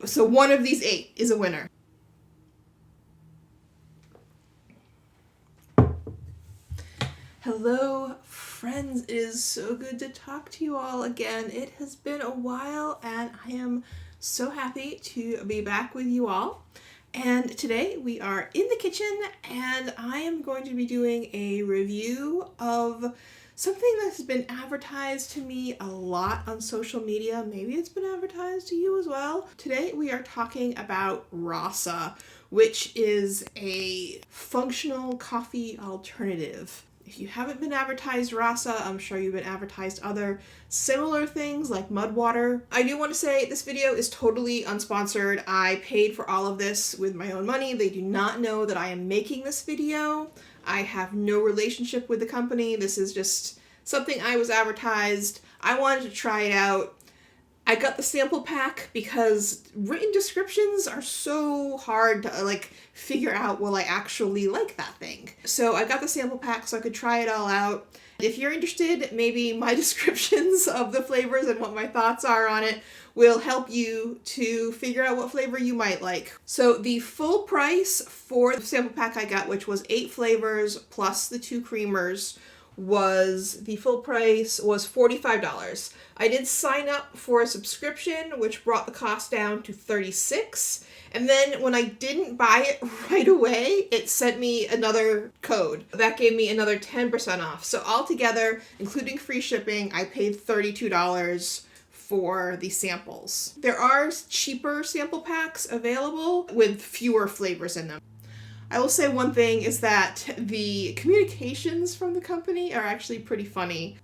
So one of these 8 is a winner. Hello, friends. It is so good to talk to you all again. It has been a while, and I am so happy to be back with you all. And today we are in the kitchen, and I am going to be doing a review of something that's been advertised to me a lot on social media. Maybe it's been advertised to you as well. Today we are talking about Rasa, which is a functional coffee alternative. If you haven't been advertised Rasa, I'm sure you've been advertised other similar things like mud water. I do want to say this video is totally unsponsored. I paid for all of this with my own money. They do not know that I am making this video. I have no relationship with the company. This is just something I was advertised. I wanted to try it out. I got the sample pack because written descriptions are so hard to figure out, will I actually like that thing? So I got the sample pack so I could try it all out. If you're interested, maybe my descriptions of the flavors and what my thoughts are on it will help you to figure out what flavor you might like. So the full price for the sample pack I got, which was 8 flavors plus the 2 creamers, the full price was $45. I did sign up for a subscription, which brought the cost down to $36. And then when I didn't buy it right away, it sent me another code. That gave me another 10% off. So altogether, including free shipping, I paid $32 for the samples. There are cheaper sample packs available with fewer flavors in them. I will say one thing is that the communications from the company are actually pretty funny.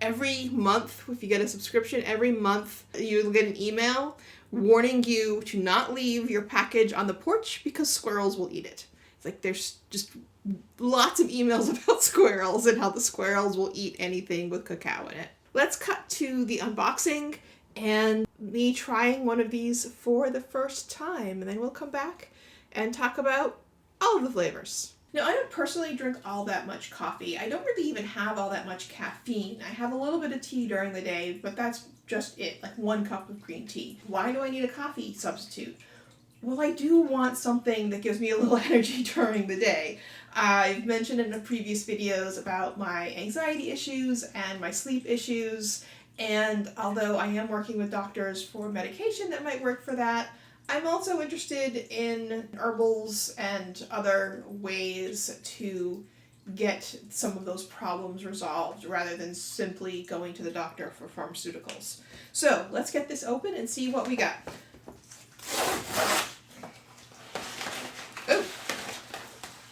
Every month, if you get a subscription, every month you'll get an email warning you to not leave your package on the porch because squirrels will eat it. It's like there's just lots of emails about squirrels and how the squirrels will eat anything with cacao in it. Let's cut to the unboxing and me trying one of these for the first time, and then we'll come back and talk about all of the flavors. Now, I don't personally drink all that much coffee. I don't really even have all that much caffeine. I have a little bit of tea during the day, but that's just it, like 1 cup of green tea. Why do I need a coffee substitute? Well, I do want something that gives me a little energy during the day. I've mentioned in the previous videos about my anxiety issues and my sleep issues, and although I am working with doctors for medication that might work for that, I'm also interested in herbals and other ways to get some of those problems resolved rather than simply going to the doctor for pharmaceuticals. So let's get this open and see what we got. Oh,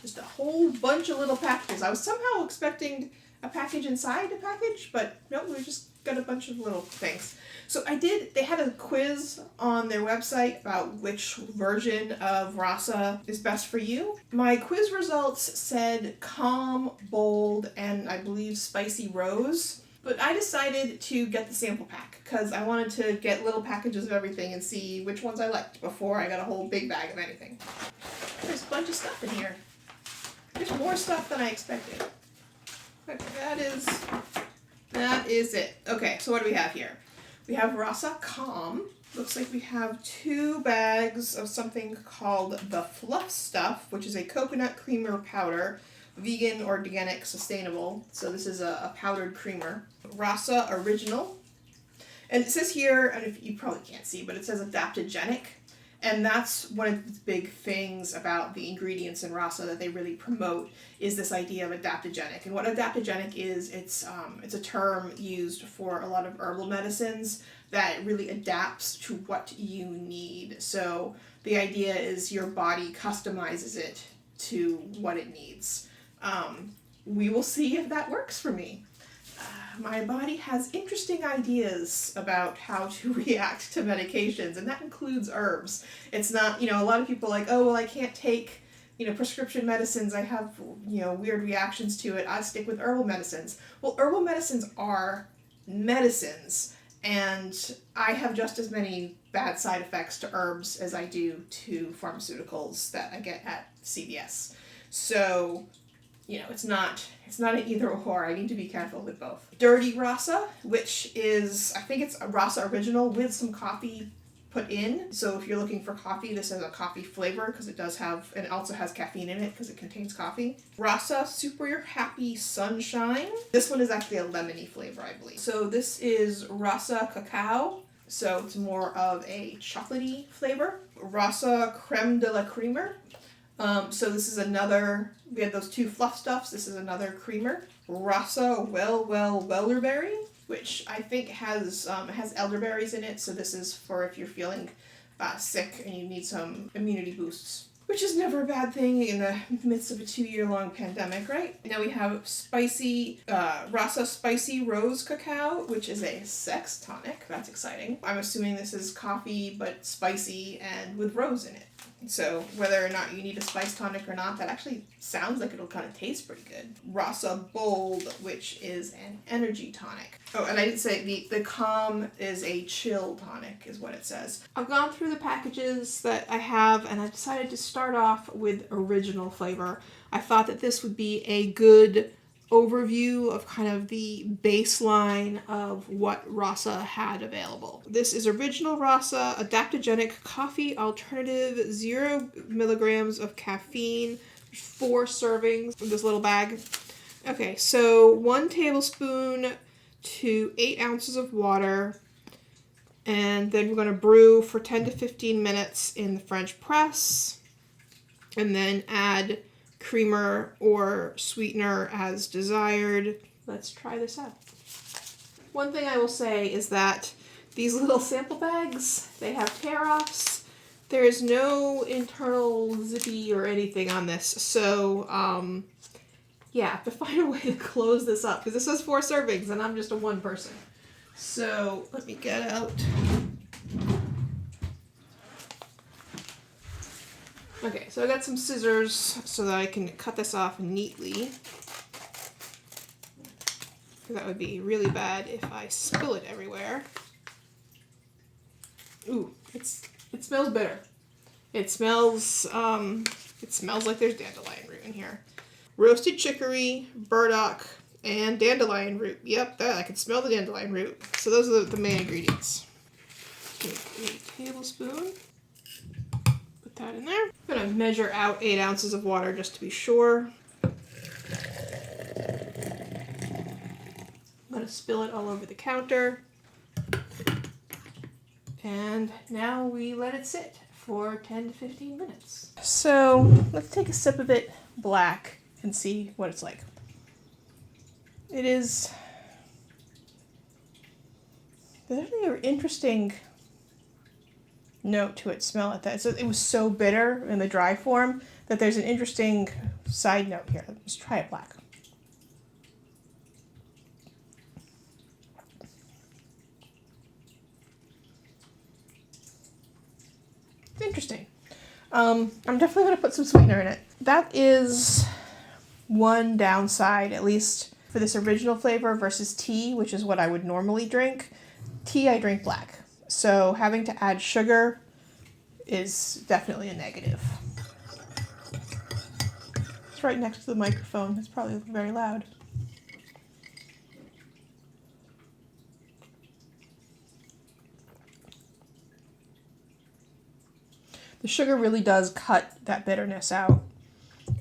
just a whole bunch of little packages. I was somehow expecting a package inside a package, but no, we just got a bunch of little things. So they had a quiz on their website about which version of Rasa is best for you. My quiz results said calm, bold, and I believe spicy rose. But I decided to get the sample pack because I wanted to get little packages of everything and see which ones I liked before I got a whole big bag of anything. There's a bunch of stuff in here. There's more stuff than I expected. But that is it. Okay, so what do we have here? We have Rasa Calm. Looks like we have 2 bags of something called the Fluff Stuff, which is a coconut creamer powder, vegan, organic, sustainable. So this is a powdered creamer. Rasa Original. And it says here, and if you probably can't see, but it says adaptogenic. And that's one of the big things about the ingredients in Rasa that they really promote is this idea of adaptogenic. And what adaptogenic is, it's a term used for a lot of herbal medicines that really adapts to what you need. So the idea is your body customizes it to what it needs. We will see if that works for me. My body has interesting ideas about how to react to medications, and that includes herbs. It's not, a lot of people are like, oh, well, I can't take, prescription medicines. I have, weird reactions to it. I stick with herbal medicines. Well, herbal medicines are medicines, and I have just as many bad side effects to herbs as I do to pharmaceuticals that I get at CVS. So, it's not an either or. I need to be careful with both. Dirty Rasa, which is, I think it's a Rasa Original with some coffee put in. So if you're looking for coffee, this is a coffee flavor because it does have, and it also has caffeine in it because it contains coffee. Rasa Super Happy Sunshine. This one is actually a lemony flavor, I believe. So this is Rasa Cacao. So it's more of a chocolatey flavor. Rasa Creme de la Creamer. So this is another, we had those two fluff stuffs. This is another creamer. Rasa Wellerberry, which I think has elderberries in it. So this is for if you're feeling sick and you need some immunity boosts, which is never a bad thing in the midst of a 2-year-long pandemic, right? Now we have spicy, Rasa Spicy Rose Cacao, which is a sex tonic. That's exciting. I'm assuming this is coffee, but spicy and with rose in it. So whether or not you need a spice tonic or not, that actually sounds like it'll kind of taste pretty good. Rasa Bold, which is an energy tonic. Oh, and I didn't say the Calm is a chill tonic, is what it says. I've gone through the packages that I have, and I decided to start off with original flavor. I thought that this would be a good overview of kind of the baseline of what Rasa had available. This is original Rasa adaptogenic coffee alternative, 0 milligrams of caffeine, 4 servings in this little bag. Okay, so 1 tablespoon to 8 ounces of water, and then we're going to brew for 10 to 15 minutes in the French press, and then add creamer or sweetener as desired. Let's try this out. One thing I will say is that these little sample bags, they have tear-offs. There is no internal zippy or anything on this, so yeah, I have to find a way to close this up because this has 4 servings and I'm just a 1 person. So let me get out. Okay, so I got some scissors so that I can cut this off neatly. That would be really bad if I spill it everywhere. Ooh, it smells bitter. It smells like there's dandelion root in here. Roasted chicory, burdock, and dandelion root. Yep, I can smell the dandelion root. So those are the main ingredients. Take a tablespoon. Put that in there. I'm going to measure out 8 ounces of water just to be sure. I'm going to spill it all over the counter. And now we let it sit for 10 to 15 minutes. So let's take a sip of it black and see what it's like. There's actually an interesting note to it, smell it. So it was so bitter in the dry form that there's an interesting side note here. Let's try it black. It's interesting. I'm definitely going to put some sweetener in it. That is one downside, at least for this original flavor versus tea, which is what I would normally drink. Tea, I drink black. So having to add sugar is definitely a negative. It's right next to the microphone. It's probably very loud. The sugar really does cut that bitterness out.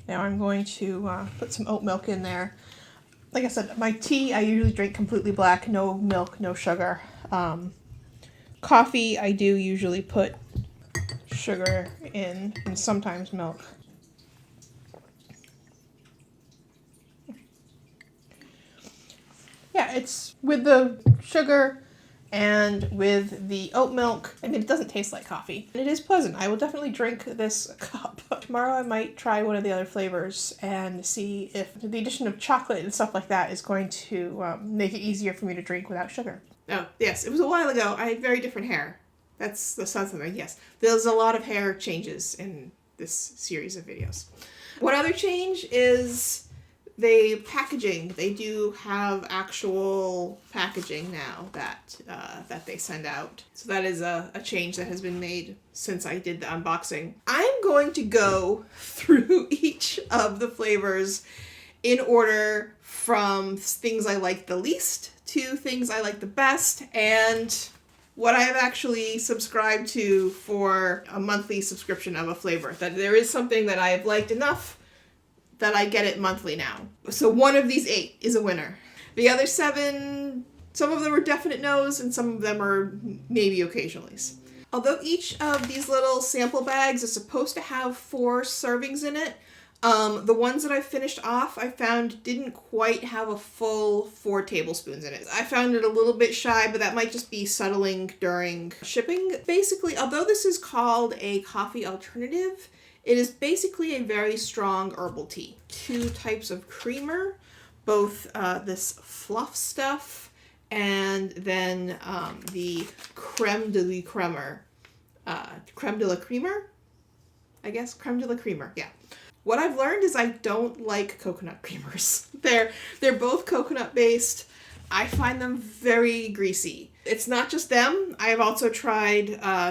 Now I'm going to put some oat milk in there. Like I said, my tea I usually drink completely black, no milk, no sugar. Coffee I do usually put sugar in and sometimes milk. Yeah, it's with the sugar and with the oat milk. I mean, it doesn't taste like coffee. And it is pleasant. I will definitely drink this cup. Tomorrow I might try one of the other flavors and see if the addition of chocolate and stuff like that is going to make it easier for me to drink without sugar. Oh, yes. It was a while ago. I had very different hair. That's the something. Yes. There's a lot of hair changes in this series of videos. One other change is the packaging. They do have actual packaging now that they send out. So that is a change that has been made since I did the unboxing. I'm going to go through each of the flavors in order from things I like the least to things I like the best, and what I have actually subscribed to for a monthly subscription of a flavor. That there is something that I have liked enough that I get it monthly now. So one of these 8 is a winner. The other 7, some of them are definite no's and some of them are maybe occasionallys. Although each of these little sample bags is supposed to have 4 servings in it, the ones that I finished off, I found didn't quite have a full 4 tablespoons in it. I found it a little bit shy, but that might just be settling during shipping. Basically, although this is called a coffee alternative, it is basically a very strong herbal tea. 2 types of creamer, both this fluff stuff and then the creme de la creamer. Creme de la creamer? I guess creme de la creamer, yeah. What I've learned is I don't like coconut creamers. They're both coconut based. I find them very greasy. It's not just them. I have also tried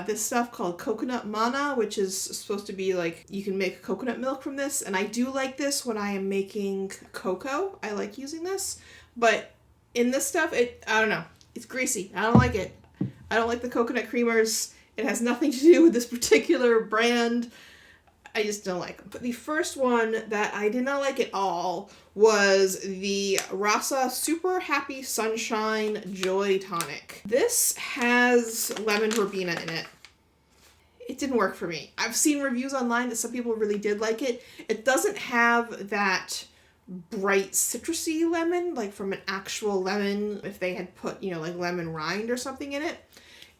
this stuff called coconut mana, which is supposed to be like, you can make coconut milk from this. And I do like this when I am making cocoa. I like using this. But in this stuff, I don't know. It's greasy. I don't like it. I don't like the coconut creamers. It has nothing to do with this particular brand. I just don't like them. But the first one that I did not like at all was the Rasa Super Happy Sunshine Joy Tonic. This has lemon verbena in it. It didn't work for me. I've seen reviews online that some people really did like it. It doesn't have that bright citrusy lemon, like from an actual lemon, if they had put, like lemon rind or something in it.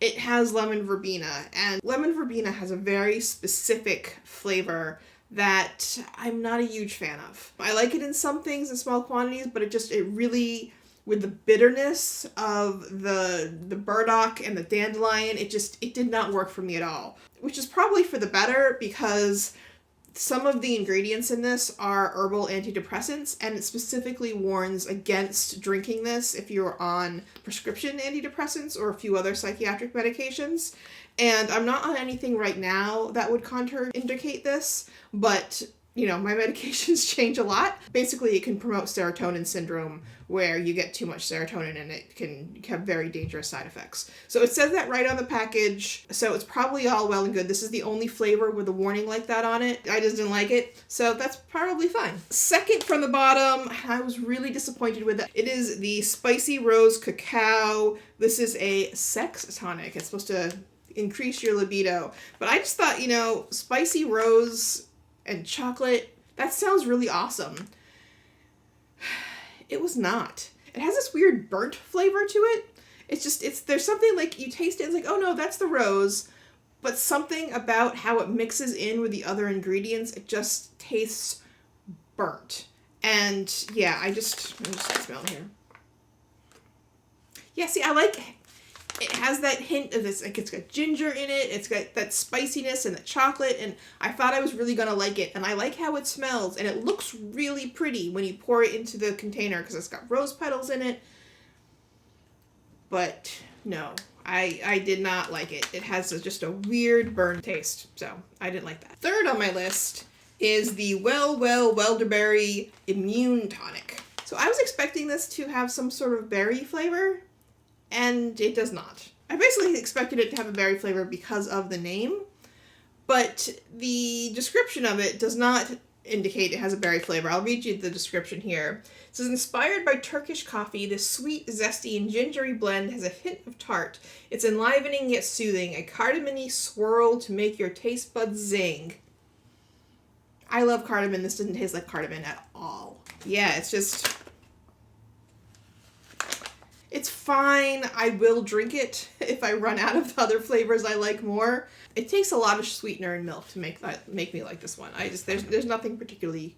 It has lemon verbena, and lemon verbena has a very specific flavor that I'm not a huge fan of. I like it in some things in small quantities, but it really, with the bitterness of the burdock and the dandelion, it did not work for me at all. Which is probably for the better, because some of the ingredients in this are herbal antidepressants, and it specifically warns against drinking this if you're on prescription antidepressants or a few other psychiatric medications. And I'm not on anything right now that would contraindicate this, but my medications change a lot. Basically, it can promote serotonin syndrome, where you get too much serotonin and it can have very dangerous side effects. So it says that right on the package, so it's probably all well and good. This is the only flavor with a warning like that on it. I just didn't like it, so that's probably fine. Second from the bottom, I was really disappointed with it. It is the Spicy Rose Cacao. This is a sex tonic. It's supposed to increase your libido. But I just thought, spicy rose and chocolate, that sounds really awesome. It was not. It has this weird burnt flavor to it. There's something like, you taste it, it's like, oh no, that's the rose, but something about how it mixes in with the other ingredients, it just tastes burnt. And yeah, let me just smell here. Yeah, see, it has that hint of this, like it's got ginger in it, it's got that spiciness and the chocolate, and I thought I was really gonna like it, and I like how it smells, and it looks really pretty when you pour it into the container, because it's got rose petals in it, but no, I did not like it. It has just a weird burn taste, so I didn't like that. Third on my list is the Welderberry Immune Tonic. So I was expecting this to have some sort of berry flavor, and it does not. I basically expected it to have a berry flavor because of the name, but the description of it does not indicate it has a berry flavor. I'll read you the description here. It says, inspired by Turkish coffee, this sweet, zesty, and gingery blend has a hint of tart. It's enlivening yet soothing, a cardamom-y swirl to make your taste buds zing. I love cardamom. This didn't taste like cardamom at all. Yeah, it's fine. I will drink it if I run out of the other flavors I like more. It takes a lot of sweetener and milk to make me like this one. There's nothing particularly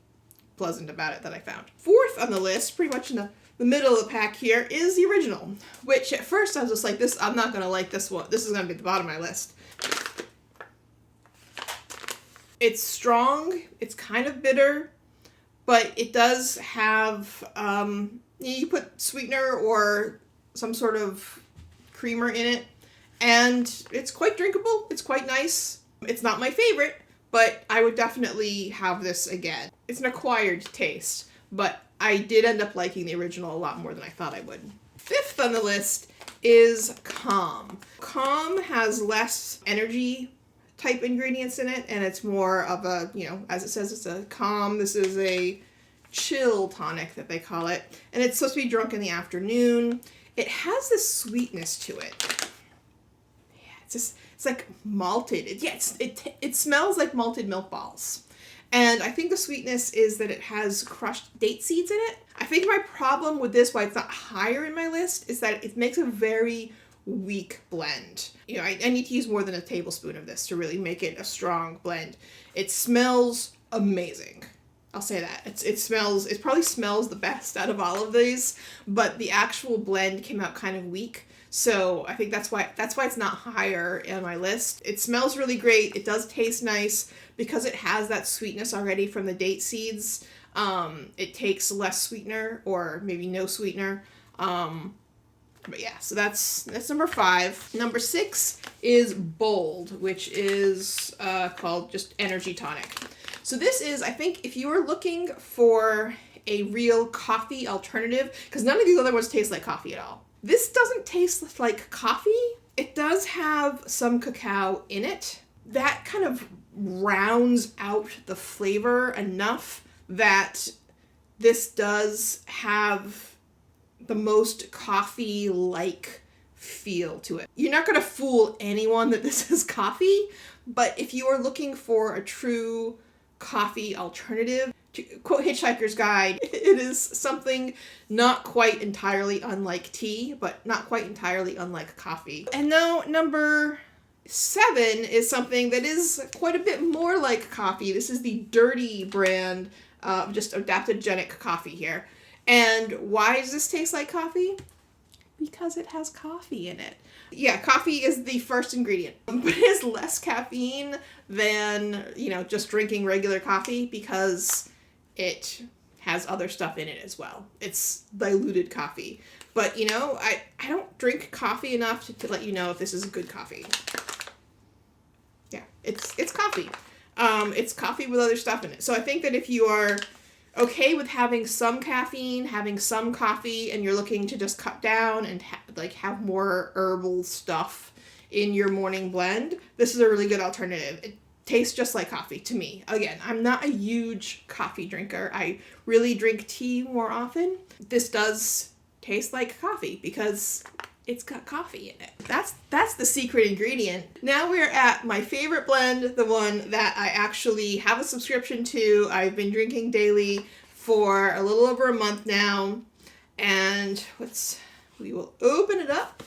pleasant about it that I found. Fourth on the list, pretty much in the middle of the pack here, is the original, which at first I was just like, I'm not gonna like this one. This is gonna be at the bottom of my list. It's strong. It's kind of bitter, but it does have you put sweetener or some sort of creamer in it, and it's quite drinkable. It's quite nice. It's not my favorite, but I would definitely have this again. It's an acquired taste, but I did end up liking the original a lot more than I thought I would. Fifth on the list is Calm. Calm has less energy type ingredients in it, and it's more of a, as it says, it's a calm. This is a chill tonic that they call it, and it's supposed to be drunk in the afternoon. It has this sweetness to it. Yeah, it's like malted. It smells like malted milk balls. And I think the sweetness is that it has crushed date seeds in it. I think my problem with this, why it's not higher in my list, is that it makes a very weak blend. I need to use more than a tablespoon of this to really make it a strong blend. It smells amazing. I'll say that. It probably smells the best out of all of these, but the actual blend came out kind of weak. So I think that's why it's not higher in my list. It smells really great. It does taste nice because it has that sweetness already from the date seeds. It takes less sweetener, or maybe no sweetener. But yeah, so that's number 5. Number 6 is Bold, which is called just Energy Tonic. So this is, I think, if you are looking for a real coffee alternative, because none of these other ones taste like coffee at all. This doesn't taste like coffee. It does have some cacao in it. That kind of rounds out the flavor enough that this does have the most coffee-like feel to it. You're not going to fool anyone that this is coffee, but if you are looking for a true coffee alternative, to quote Hitchhiker's Guide, it is something not quite entirely unlike tea, but not quite entirely unlike coffee. And now number 7 is something that is quite a bit more like coffee. This is the Dirty brand of just adaptogenic coffee here. And why does this taste like coffee? Because it has coffee in it. Yeah, coffee is the first ingredient, but it has less caffeine than, just drinking regular coffee because it has other stuff in it as well. It's diluted coffee. But, I don't drink coffee enough to let you know if this is a good coffee. Yeah, it's coffee. It's coffee with other stuff in it. So I think that if you are okay with having some caffeine, having some coffee, and you're looking to just cut down and have more herbal stuff in your morning blend, this is a really good alternative. It tastes just like coffee to me. Again, I'm not a huge coffee drinker. I really drink tea more often. This does taste like coffee because it's got coffee in it. That's the secret ingredient. Now we're at my favorite blend, the one that I actually have a subscription to. I've been drinking daily for a little over a month now. And we will open it up.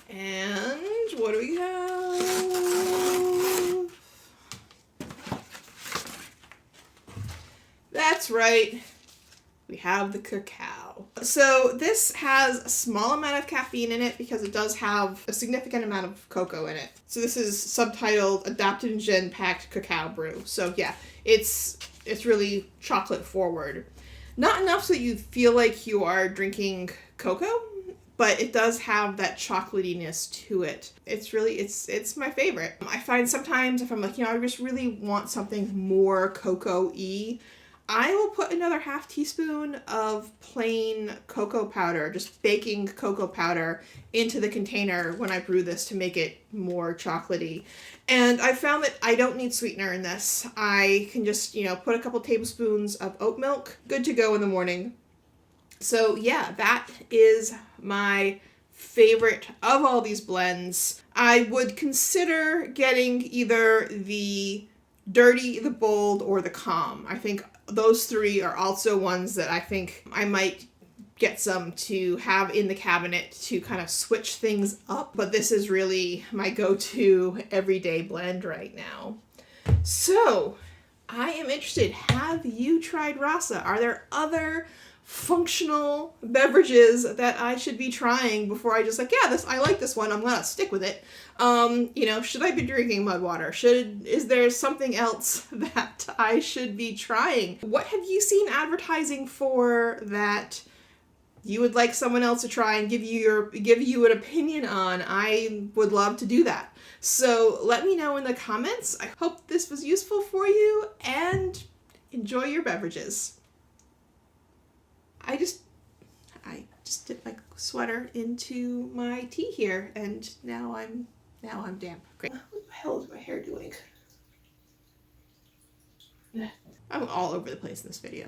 And what do we have? That's right. We have the cacao. So this has a small amount of caffeine in it because it does have a significant amount of cocoa in it. So this is subtitled Adaptogen Packed Cacao Brew. So yeah, it's really chocolate forward. Not enough so you feel like you are drinking cocoa, but it does have that chocolatiness to it. It's my favorite. I find sometimes if I'm like, I just really want something more cocoa-y, I will put another half teaspoon of plain cocoa powder, just baking cocoa powder, into the container when I brew this to make it more chocolatey. And I found that I don't need sweetener in this. I can just, put a couple tablespoons of oat milk. Good to go in the morning. So yeah, that is my favorite of all these blends. I would consider getting either the Dirty, the Bold, or the Calm. I think those 3 are also ones that I think I might get some to have in the cabinet to kind of switch things up. But this is really my go-to everyday blend right now. So I am interested. Have you tried Rasa? Are there other functional beverages that I should be trying before I just I like this one, I'm gonna stick with it? Should I be drinking mud water? Is there something else that I should be trying? What have you seen advertising for that you would like someone else to try and give you an opinion on? I would love to do that. So let me know in the comments. I hope this was useful for you, and enjoy your beverages. I just did my sweater into my tea here, and now I'm damp. Great. What the hell is my hair doing? I'm all over the place in this video.